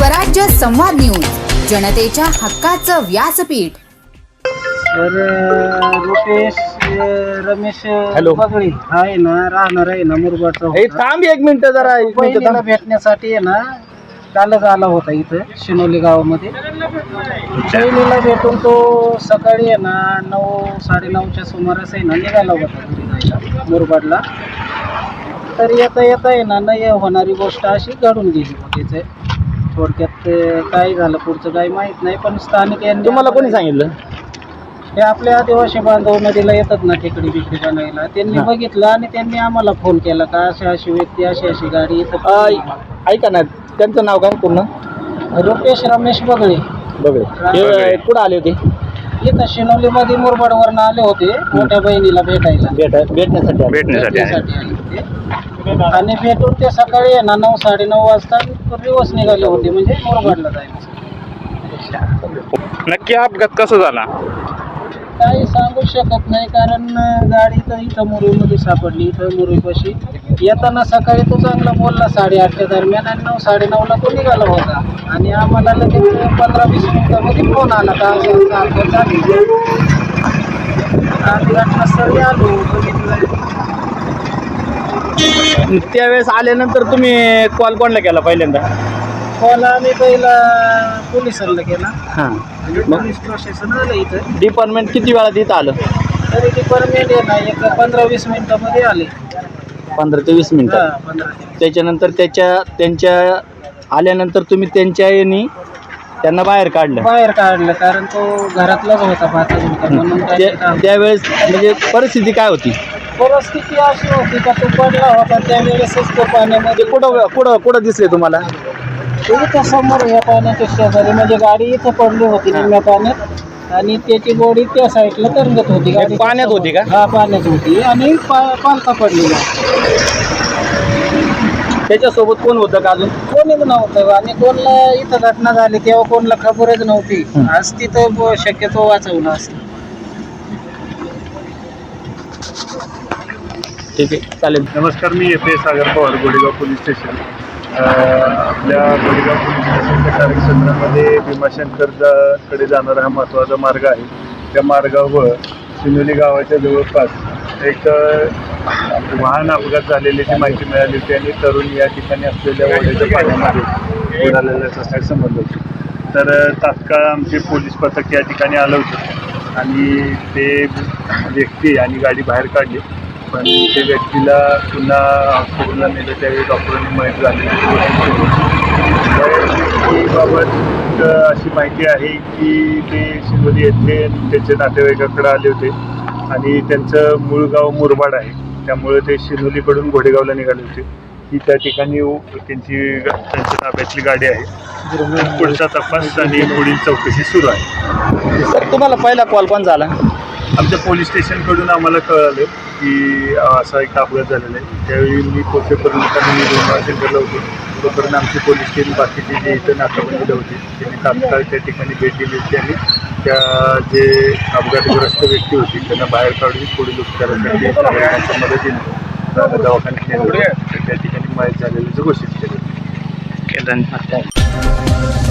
स्वराज्य संवाद न्यूज, जनतेच्या हक्काचं व्यासपीठ. तर रुपेश रमेश हॅलो. बगळे आहे ना, राहणार आहे ना मुरबाडचा हे होता. थांब एक मिनिट जरा, एक मिनिट बहिणीला थांब. भेटण्यासाठी आहे ना कालच आला होता इथं शिनोली गावामध्ये. बहिणीला भेटून तो सकाळी आहे ना 9-9:30च्या सुमारास आहे ना निघाला होता घरी जायला मुरबाडला. तर येता येता आहे ना नाही होणारी गोष्ट अशी घडून गेली तिथे. थोडक्यात काय झालं पुढचं काही माहित नाही, पण स्थानिक यांनी तुम्हाला कोणी सांगितलं? हे आपल्या आदिवासी बांधव नदीला येतात ना टेकडी बिकडी बनायला, त्यांनी बघितलं आणि त्यांनी आम्हाला फोन केला का अशी व्यक्ती अशी गाडी इथं. ऐका ना, त्यांचं नाव काय पूर्ण? रुपेश रमेश बगळे. बघे कुठं आले होते? इथं शिनोलीमध्ये मुरबाडवरनं आले होते मोठ्या बहिणीला भेटण्यासाठी आले होते. आणि भेटून ते सकाळी आहे ना 9-9:30 वाजता दिवस निघाले होते, म्हणजे मुरबाडला जायचं. नक्की अपघात कसा झाला? काही सांगू शकत नाही, कारण गाडी तर इथं मुरुईमध्ये सापडली. इथं मुरुईपाशी येताना सकाळी तो चांगला बोलला 8:30च्या दरम्यान, आणि 9-9:30ला तो निघाला होता. आणि आम्हाला लगेच 15-20 मिनिटामध्ये फोन आला का असं अपघात झाली. आम्ही घटनास्थळी आलो, बघितलं. त्यावेळेस आल्यानंतर तुम्ही कॉल कोणाला केला पहिल्यांदा? कॉल आम्ही पहिला पोलिसांना केला. हां, पोलीस प्रशासन आलं इथं. डिपार्टमेंट किती वेळात इथं आलं? तरी डिपार्टमेंट आहे ना एक 15-20 मिनिटामध्ये आले. 15 ते 20 मिनिटं. 15. त्याच्यानंतर त्यांच्या आल्यानंतर तुम्ही त्यांच्या यांनी त्यांना बाहेर काढलं? बाहेर काढलं, कारण तो घरातलाच होता भाचा होता म्हणून. त्यावेळेस म्हणजे परिस्थिती काय होती? परिस्थिती अशी होती का तो पडला होता त्यावेळेसच तो पाण्यामध्ये. कुठं दिसले तुम्हाला? इथं समोर या पाण्याच्या शेजारी, म्हणजे गाडी इथं पडली होती निम्म्या पाण्यात, आणि त्याची बॉडी त्या साईडला तरंगत होती. गाडी पाण्यात होती का? हा, पाण्यात होती आणि पालथा पडलेला. त्याच्यासोबत कोण होतं का अजून? कोणीच नव्हतं, आणि कोणला इथं घटना झाली तेव्हा कोणला खबरच नव्हती. आज तिथं शक्यतो वाचवलं असतं. ठीक आहे, चालेल. नमस्कार, मी F A Sagar Pawar, Godegaon police station. आपल्या गोडेगाव पोलीस स्टेशनच्या कार्यक्षेत्रामध्ये भीमाशंकरकडे जाणारा हा महत्त्वाचा मार्ग आहे. त्या मार्गावर शिनोली गावाच्या जवळपास एक वाहन अपघात झालेल्याची माहिती मिळाली होती, आणि तरुण या ठिकाणी असलेल्या ओढ्याच्या पाण्यामध्ये बुडालेलं असल्याचे समजलं होतं. तर तात्काळ आमचे पोलीस पथक या ठिकाणी आलं होतं, आणि ते व्यक्ती आणि गाडी बाहेर काढली. पण ते व्यक्तीला पुन्हा हॉस्पिटलला नेलं, त्यावेळी डॉक्टरांनी माहीत झालेली बाबत अशी माहिती आहे की ते शिवोली येथे त्यांच्या नातेवाईकाकडे आले होते, आणि त्यांचं मूळ गाव मुरबाड आहे. त्यामुळे ते शिनोलीकडून घोडेगावला निघाले होते. ही त्या ठिकाणी त्यांच्या ताब्यातली गाडी आहे. पुढचा तपास आणि पुढील चौकशी सुरू आहे. सर, तुम्हाला पहिला कॉल कोण झाला? आमच्या पोलीस स्टेशनकडून आम्हाला कळालं की असा एक अपघात झालेला आहे. त्यावेळी मी पोहोचेपर्यंत मी भीमाशंकरला होतो. तोपर्यंत आमची पोलीस टीम बाकीचे जे इथं नाकाबंदीला होते त्यांनी तात्काळ त्या ठिकाणी भेट दिली होती, आणि त्या जे अपघातग्रस्त व्यक्ती होती त्यांना बाहेर काढून पुढील उपचारासाठी त्यांच्या मदतीने दवाखान्यात नेलं. त्या ठिकाणी माहीत झालेलं घोषित केलं. धन्यवाद.